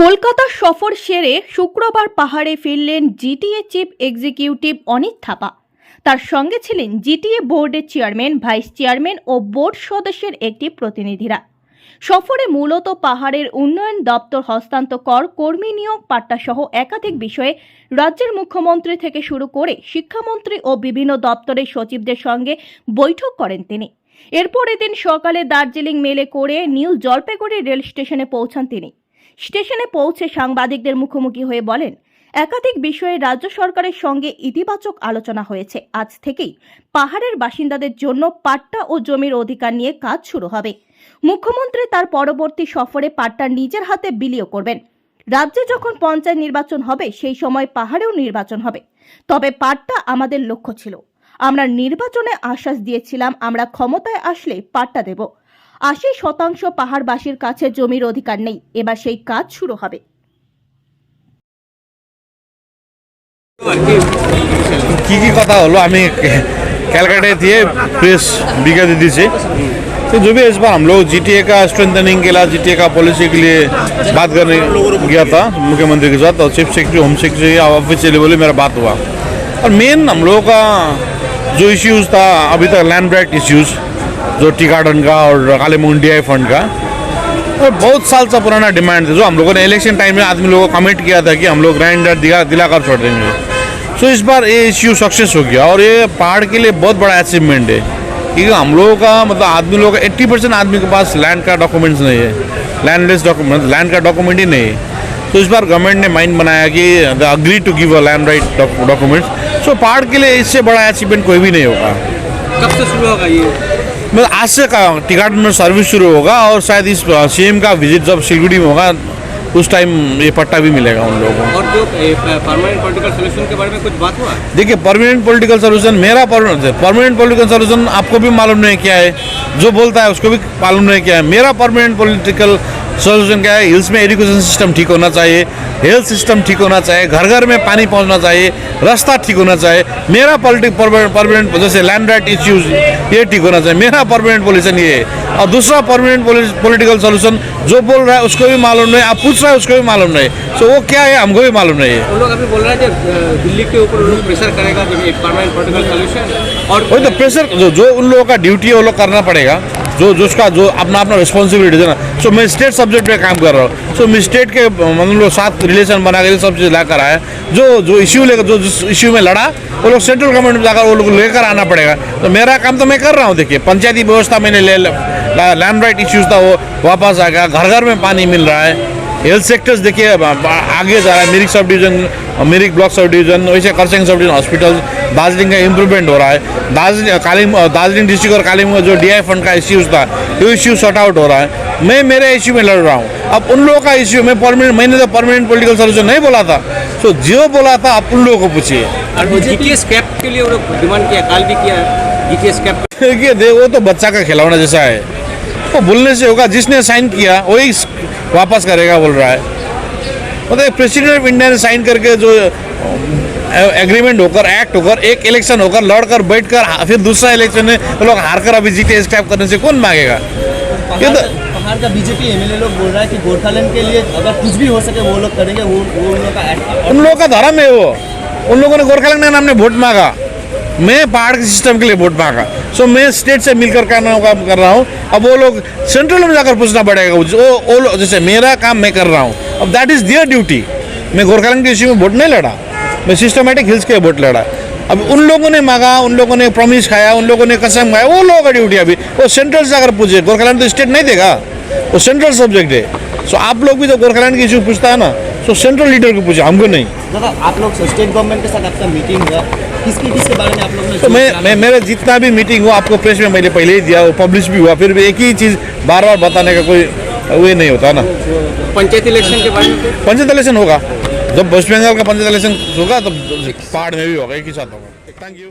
কলকাতা সফর সেরে শুক্রবার পাহাড়ে ফিরলেন GTA chief executive Anit Thapa. তার সঙ্গে ছিলেন জিটিএ বোর্ডের চেয়ারম্যান, ভাইস চেয়ারম্যান ও বোর্ড সদস্যের একটি প্রতিনিধিরা। সফরে মূলত পাহাড়ের উন্নয়ন দপ্তর হস্তান্তর, কর্মী নিয়োগ, পাট্টাসহ একাধিক বিষয়ে রাজ্যের মুখ্যমন্ত্রী থেকে শুরু করে শিক্ষামন্ত্রী ও বিভিন্ন দপ্তরের সচিবদের সঙ্গে বৈঠক করেন তিনি। এরপর এদিন সকালে দার্জিলিং মেলে করে নিউ জলপাইগুড়ি রেল স্টেশনে পৌঁছান তিনি। স্টেশনে পৌঁছে সাংবাদিকদের মুখোমুখি হয়ে বলেন, একাধিক বিষয়ে রাজ্য সরকারের সঙ্গে ইতিবাচক আলোচনা হয়েছে। আজ থেকেই পাহাড়ের বাসিন্দাদের জন্য পাট্টা ও জমির অধিকার নিয়ে কাজ শুরু হবে। মুখ্যমন্ত্রী তার পরবর্তী সফরে পাট্টা নিজের হাতে বিলিও করবেন। রাজ্যে যখন পঞ্চায়েত নির্বাচন হবে সেই সময় পাহাড়েও নির্বাচন হবে, তবে পাট্টা আমাদের লক্ষ্য ছিল। আমরা নির্বাচনে আশ্বাস দিয়েছিলাম আমরা ক্ষমতায় আসলে পাট্টা দেব। 80% পাহাড়বাসীর কাছে জমির অধিকার নেই, এবার সেই কাজ শুরু হবে। की कथा हलो हमें कैलकाटा थी प्रेस बिका दीदी से, तो जो भी इस बार हम लोग जीटीए का स्ट्रेंथनिंग के लिए, जीटीए का पॉलिसी के लिए बात करने गया था मुख्यमंत्री के साथ, और chief secretary, home secretary official level मेरा बात हुआ। और मेन हम लोगों का जो इश्यूज था अभी तक, लैंड राइट इश्यूज जो टी गार्डन का और कालीमुंग DI फंड का, और बहुत साल से पुराना डिमांड था, जो हम लोगों ने इलेक्शन टाइम में आदमी लोगों को कमिट किया था कि हम लोग लैंड राइट दिलाकर छोड़ देंगे। सो इस बार ये इश्यू सक्सेस हो गया, और ये पहाड़ के लिए बहुत बड़ा अचीवमेंट है, क्योंकि हम लोगों का मतलब आदमी लोगों का 80% आदमी के पास लैंड का डॉक्यूमेंट्स नहीं है, लैंडलेस डॉक्यूमेंट, लैंड का डॉक्यूमेंट ही नहीं है। तो इस बार गवर्नमेंट ने माइंड बनाया कि they agree to give a land right documents. So पहाड़ के लिए इससे बड़ा अचीवमेंट कोई भी नहीं होगा। कब से शुरू होगा ये? मतलब आज से टी गार्डन में सर्विस शुरू होगा, और शायद इस CM का विजिट जब सिलगुड़ी में होगा उस टाइम ये पट्टा भी मिलेगा उन लोगों को। और जो परमानेंट पॉलिटिकल सोल्यूशन के बारे में कुछ बात हुआ? देखिए, परमानेंट पॉलिटिकल सोल्यूशन, मेरा परमानेंट पॉलिटिकल सोल्यूशन आपको भी मालूम नहीं क्या है, जो बोलता है उसको भी मालूम नहीं क्या है। मेरा परमानेंट पॉलिटिकल सोल्यूशन क्या है? हिल्स में एजुकेशन सिस्टम ठीक होना चाहिए, हेल्थ सिस्टम ठीक होना चाहिए, घर घर में पानी पहुंचना चाहिए, रास्ता ठीक होना चाहिए। मेरा परमानेंट जैसे लैंड राइट इश्यूज ये ठीक होना चाहिए, मेरा परमानेंट पॉलिसी ये है। और दूसरा परमानेंट पॉलिटिकल सोल्यूशन जो बोल रहा है उसको भी मालूम नहीं, आप पूछ रहे हैं उसको भी मालूम नहीं, तो वो क्या है हमको भी मालूम नहीं है। उन लोग अभी बोल रहे हैं कि दिल्ली के ऊपर लोग प्रेशर करेगा एक परमानेंट पॉलिटिकल सोल्यूशन, और वही तो प्रेशर जो उन लोगों का ड्यूटी है वो लोग करना पड़ेगा, जो उसका जो अपना रिस्पॉन्सिबिलिटी है ना। सो मैं स्टेट सब्जेक्ट पे काम कर रहा हूँ, सो मैं स्टेट के मतलब साथ रिलेशन बना कर सब चीज़ लाकर आया। जो इश्यू लेकर, जो जिस इश्यू में लड़ा वो लोग सेंट्रल गवर्नमेंट में जाकर वो लोग लेकर आना पड़ेगा। तो मेरा काम तो मैं कर रहा हूँ। देखिए, पंचायती व्यवस्था मैंने लैंड राइट इश्यूज था वो वापस आ गया, घर घर में पानी मिल रहा है। हेल्थ सेक्टर्स देखिए आगे जा रहा है, Mirik sub division, Mirik block sub division, वैसे करसंग सब डिवीजन हॉस्पिटल, दार्जिलिंग का इम्प्रूवमेंट हो रहा है। दार्जिलिंग डिस्ट्रिक्ट और कालीमुंग का जो DI फंड का इश्यूज था वो इश्यू सॉर्ट आउट हो रहा है। मैं मेरे इश्यू में लड़ रहा हूँ, अब उन लोगों का इश्यू में मैंने तो परमानेंट पॉलिटिकल सोल्यूशन नहीं बोला था। सो जो बोला था आप उन लोगों को पूछिए। और GTS कैप के लिए वो लोग डिमांड किया, काल भी किया GTS कैप। देखिए, वो तो बच्चा का खिलौना जैसा है, वो बोलने से होगा, जिसने साइन किया वही वापस करेगा बोल रहा है। मतलब प्रेसिडेंट ऑफ इंडिया ने साइन करके जो एग्रीमेंट होकर, एक्ट होकर, एक इलेक्शन होकर, लड़कर बैठकर फिर दूसरा इलेक्शन में वो लोग हार कर अभी GTS कैप करने से कौन मांगेगा? ये तो पहाड़ का BJP MLA लोग बोल रहा है कि गोरखालैंड के लिए अगर कुछ भी हो सके वो लोग करेंगे, वो उन लोगों का उन लोगों का धर्म है। वो उन लोगों ने गोरखालैंड के नाम ने वोट मांगा, मैं पहाड़ के सिस्टम के लिए वोट मांगा। सो मैं स्टेट से मिलकर काम कर रहा हूँ। अब वो लोग सेंट्रल में जाकर पूछना पड़ेगा, वो जैसे मेरा काम मैं कर रहा हूँ, अब दैट इज देयर ड्यूटी। मैं गोरखालैंड के इश्यू में वोट नहीं लड़ा, मैं सिस्टमेटिक हिल्स के वोट लड़ा। अब उन लोगों ने मांगा, उन लोगों ने प्रॉमिस खाया, उन लोगों ने कसम खाया, वो लोगों का ड्यूटी। अभी वो सेंट्रल से अगर पूछे, गोरखालैंड तो स्टेट नहीं देगा, वो सेंट्रल सब्जेक्ट है। सो आप लोग भी तो गोरखालैंड की इश्यू पूछता है ना, सो सेंट्रल लीडर को पूछे, हमको नहीं। दादा, आप लोग स्टेट गवर्नमेंट के साथ आपका मीटिंग हुआ, किसके बारे में आप लोग ने? तो मैं मेरा जितना भी मीटिंग हुआ आपको प्रेस में मैंने पहले ही दिया, वो पब्लिश भी हुआ, फिर भी एक ही चीज़ बार बार बताने का कोई वे नहीं होता ना। पंचायत इलेक्शन के बारे में? पंचायत इलेक्शन होगा, जब वेस्ट बंगाल का पंचायत इलेक्शन होगा तब पहाड़ में भी होगा, एक ही साथ होगा। Thank you.